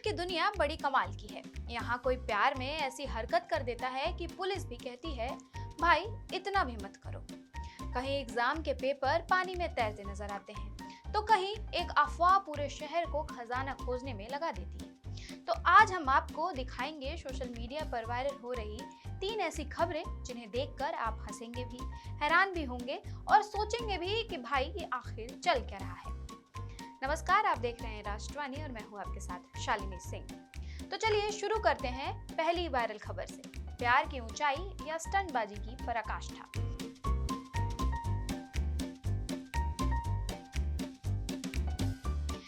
की दुनिया बड़ी कमाल की है। यहाँ कोई प्यार में ऐसी हरकत कर देता है कि पुलिस भी कहती है भाई इतना भी मत करो। कहीं एग्जाम के पेपर पानी में तैरते नजर आते हैं तो कहीं एक अफवाह पूरे शहर को खजाना खोजने में लगा देती है। तो आज हम आपको दिखाएंगे सोशल मीडिया पर वायरल हो रही 3 ऐसी खबरें जिन्हें देखकर आप हंसेंगे भी, हैरान भी होंगे और सोचेंगे भी कि भाई ये आखिर चल क्या रहा है। नमस्कार, आप देख रहे हैं राष्ट्रवाणी और मैं हूं आपके साथ शालिनी सिंह। तो चलिए शुरू करते हैं पहली वायरल खबर से। प्यार की ऊंचाई या स्टंटबाजी की पराकाष्ठा।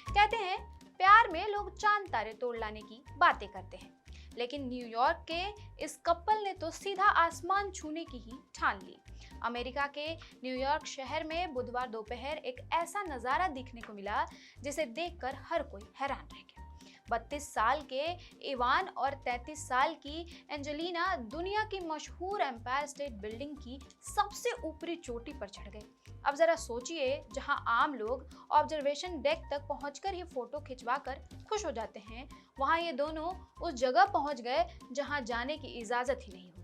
कहते हैं प्यार में लोग चांद तारे तोड़ लाने की बातें करते हैं, लेकिन न्यूयॉर्क के इस कपल ने तो सीधा आसमान छूने की ही ठान ली। अमेरिका के न्यूयॉर्क शहर में बुधवार दोपहर एक ऐसा नजारा देखने को मिला जिसे देखकर हर कोई हैरान रह गया। 32 साल के इवान और 33 साल की एंजेलिना दुनिया की मशहूर एम्पायर स्टेट बिल्डिंग की सबसे ऊपरी चोटी पर चढ़ गए। अब जरा सोचिए, जहां आम लोग ऑब्जर्वेशन डेक तक पहुंचकर ही फोटो खिंचवाकर खुश हो जाते हैं, वहां ये दोनों उस जगह पहुंच गए जहां जाने की इजाजत ही नहीं होती।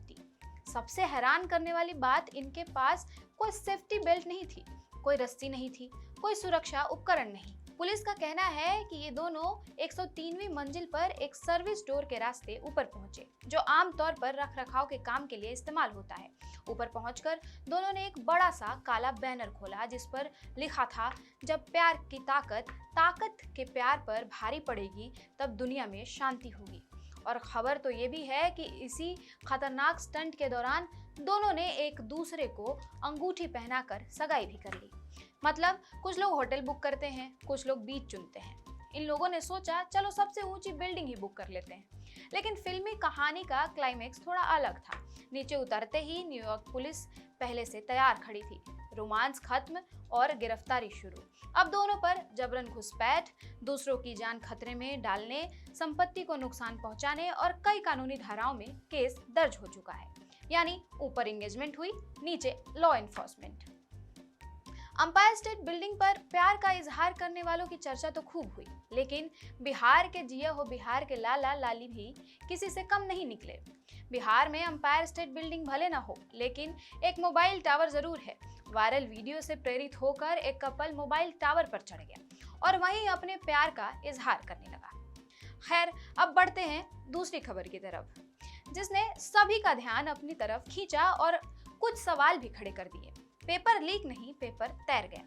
सबसे हैरान करने वाली बात, इनके पास कोई सेफ्टी बेल्ट नहीं थी, कोई रस्सी नहीं थी, कोई सुरक्षा उपकरण नहीं। पुलिस का कहना है कि ये दोनों 103वीं मंजिल पर एक सर्विस डोर के रास्ते ऊपर पहुंचे, जो आमतौर पर रखरखाव के काम के लिए इस्तेमाल होता है। ऊपर पहुंचकर दोनों ने एक बड़ा सा काला बैनर खोला जिस पर लिखा था, जब प्यार की ताकत के प्यार पर भारी पड़ेगी तब दुनिया में शांति होगी। और खबर तो ये भी है कि इसी खतरनाक स्टंट के दौरान दोनों ने एक दूसरे को अंगूठी पहनाकर सगाई भी कर ली। मतलब कुछ लोग होटल बुक करते हैं, कुछ लोग बीच चुनते हैं। इन लोगों ने सोचा चलो सबसे ऊंची बिल्डिंग ही बुक कर लेते हैं। लेकिन फिल्मी कहानी का क्लाइमेक्स थोड़ा अलग था। नीचे उतरते ही न्यूयॉर्क पुलिस पहले से तैयार खड़ी थी। रोमांस खत्म और गिरफ्तारी शुरू। अब दोनों पर जबरन घुसपैठ, दूसरों की जान खतरे में डालने, संपत्ति को नुकसान पहुंचाने और कई कानूनी धाराओं में केस दर्ज हो चुका है। यानी ऊपर एंगेजमेंट हुई, नीचे law enforcement. Umpire state building पर प्यार का इजहार करने वालों की चर्चा तो खूब हुई, लेकिन बिहार के जिया हो बिहार के लाला लाली भी किसी से कम नहीं निकले। बिहार में अंपायर स्टेट बिल्डिंग भले ना हो, लेकिन एक मोबाइल टावर जरूर है। वायरल वीडियो से प्रेरित होकर एक कपल मोबाइल टावर पर चढ़ गया और वहीं अपने प्यार का इजहार करने लगा। खैर, अब बढ़ते हैं दूसरी खबर की तरफ, जिसने सभी का ध्यान अपनी तरफ खींचा और कुछ सवाल भी खड़े कर दिए। पेपर लीक नहीं, पेपर तैर गया।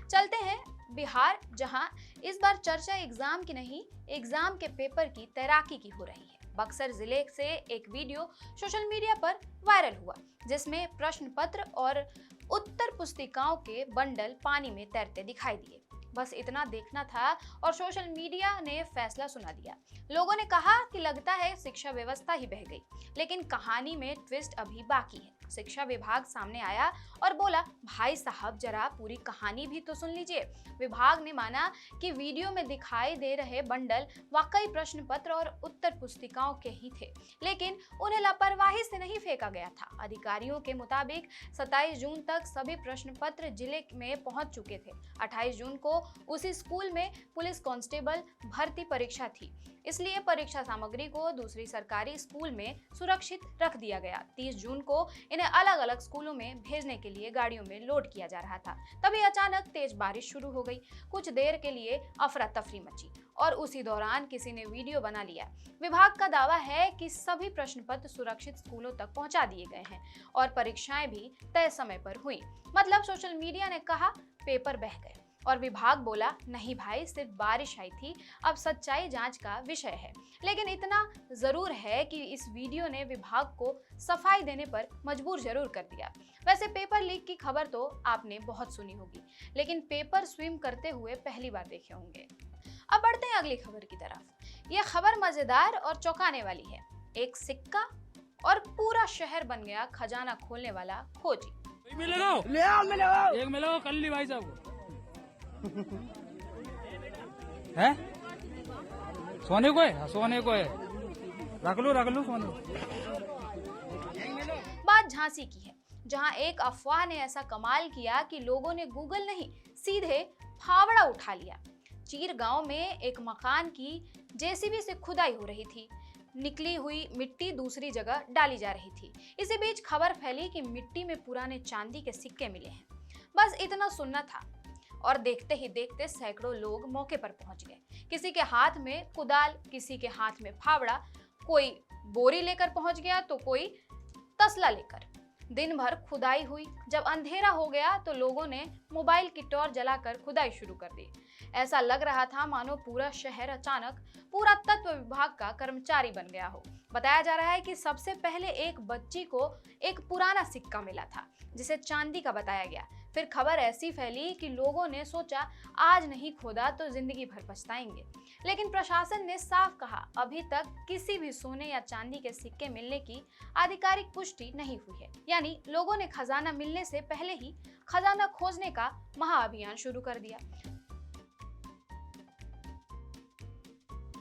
चलते हैं बिहार, जहां इस बार चर्चा एग्जाम की नहीं, एग्जाम के पेपर की तैराकी की हो रही है। बक्सर जिले से एक वीडियो सोशल मीडिया पर वायरल हुआ जिसमें प्रश्न पत्र और उत्तर पुस्तिकाओं के बंडल पानी में तैरते दिखाई दिए। बस इतना देखना था और सोशल मीडिया ने फैसला सुना दिया। लोगों ने कहा कि लगता है शिक्षा व्यवस्था ही बह गई, लेकिन कहानी में ट्विस्ट अभी बाकी है। शिक्षा विभाग सामने आया और बोला, भाई साहब जरा पूरी कहानी भी तो सुन लीजिए। विभाग ने माना कि वीडियो में दिखाई दे रहे बंडल वाकई प्रश्न पत्र और उत्तर पुस्तिकाओं के ही थे, लेकिन उन्हें लापरवाही से नहीं फेंका गया था। अधिकारियों के मुताबिक 27 जून तक सभी प्रश्न पत्र जिले में पहुंच चुके थे। 28 जून को उसी स्कूल में पुलिस कांस्टेबल भर्ती परीक्षा थी, इसलिए परीक्षा सामग्री को दूसरी सरकारी स्कूल में सुरक्षित रख दिया गया। 30 जून को इन्हें अलग अलग स्कूलों में भेजने के लिए गाड़ियों में लोड किया जा रहा था। तभी अचानक तेज बारिश शुरू हो गई। कुछ देर के लिए अफरा तफरी मची और उसी दौरान किसी ने वीडियो बना लिया। विभाग का दावा है कि सभी प्रश्न पत्र सुरक्षित स्कूलों तक पहुंचा दिए गए हैं और परीक्षाएं भी तय समय पर हुई। मतलब सोशल मीडिया ने कहा पेपर बह गए और विभाग बोला नहीं भाई, सिर्फ बारिश आई थी। अब सच्चाई जांच का विषय है, लेकिन इतना जरूर है कि इस वीडियो ने विभाग को सफाई देने पर मजबूर जरूर कर दिया। वैसे पेपर लीक की खबर तो आपने बहुत सुनी होगी, लेकिन पेपर स्विम करते हुए पहली बार देखे होंगे। अब बढ़ते हैं अगली खबर की तरफ। यह खबर मजेदार और चौंकाने वाली है। एक सिक्का और पूरा शहर बन गया खजाना खोलने वाला खोजी। मिलेगा एक मिलेगा कर ली भाई साहब है सोने को है, सोने को है, रख लो सोने। बात झांसी की है। जहां एक अफवाह ने ऐसा कमाल किया कि लोगों ने गूगल नहीं, सीधे फावड़ा उठा लिया। चीर गांव में एक मकान की जेसीबी से खुदाई हो रही थी। निकली हुई मिट्टी दूसरी जगह डाली जा रही थी। इसी बीच खबर फैली कि मिट्टी में पुराने चांदी के सिक्के मिले हैं। बस इतना सुनना था और देखते ही देखते सैकड़ों लोग मौके पर पहुंच गए। किसी के हाथ में कुदाल, किसी के हाथ में फावड़ा, कोई बोरी लेकर पहुंच गया तो कोई तसला लेकर। दिन भर खुदाई हुई। जब अंधेरा हो गया तो लोगों ने मोबाइल की टॉर्च जलाकर खुदाई शुरू कर दी। ऐसा लग रहा था मानो पूरा शहर अचानक पुरातत्व विभाग का कर्मचारी बन गया हो। बताया जा रहा है कि सबसे पहले एक बच्ची को एक पुराना सिक्का मिला था जिसे चांदी का बताया गया। फिर खबर ऐसी फैली कि लोगों ने सोचा आज नहीं खोदा तो जिंदगी भर पछताएंगे। लेकिन प्रशासन ने साफ कहा अभी तक किसी भी सोने या चांदी के सिक्के मिलने की आधिकारिक पुष्टि नहीं हुई है। यानी लोगों ने खजाना मिलने से पहले ही खजाना खोजने का महाअभियान शुरू कर दिया।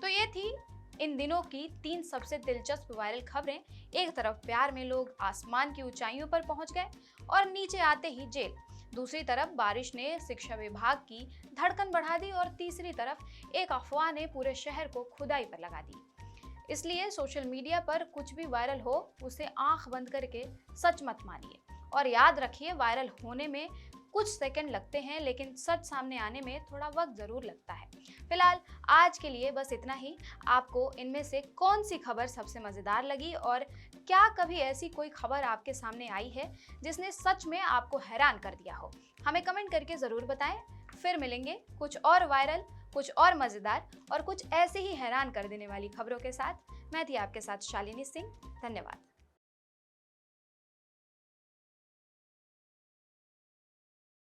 तो ये थी इन दिनों की 3 सबसे दिलचस्प वायरल खबरें। एक तरफ प्यार में लोग आसमान की ऊंचाइयों पर पहुंच गए और नीचे आते ही जेल। दूसरी तरफ बारिश ने शिक्षा विभाग की धड़कन बढ़ा दी और तीसरी तरफ एक अफवाह ने पूरे शहर को खुदाई पर लगा दी। इसलिए सोशल मीडिया पर कुछ भी वायरल हो उसे आंख बंद करके सच मत मानिए। और याद रखिए वायरल होने में कुछ सेकंड लगते हैं लेकिन सच सामने आने में थोड़ा वक्त जरूर लगता है। फिलहाल आज के लिए बस इतना ही। आपको इनमें से कौन सी खबर सबसे मजेदार लगी और क्या कभी ऐसी कोई खबर आपके सामने आई है जिसने सच में आपको हैरान कर दिया हो? हमें कमेंट करके जरूर बताएं। फिर मिलेंगे कुछ और वायरल, कुछ और मजेदार और कुछ ऐसे ही हैरान कर देने वाली खबरों के साथ। मैं थी आपके साथ शालिनी सिंह। धन्यवाद।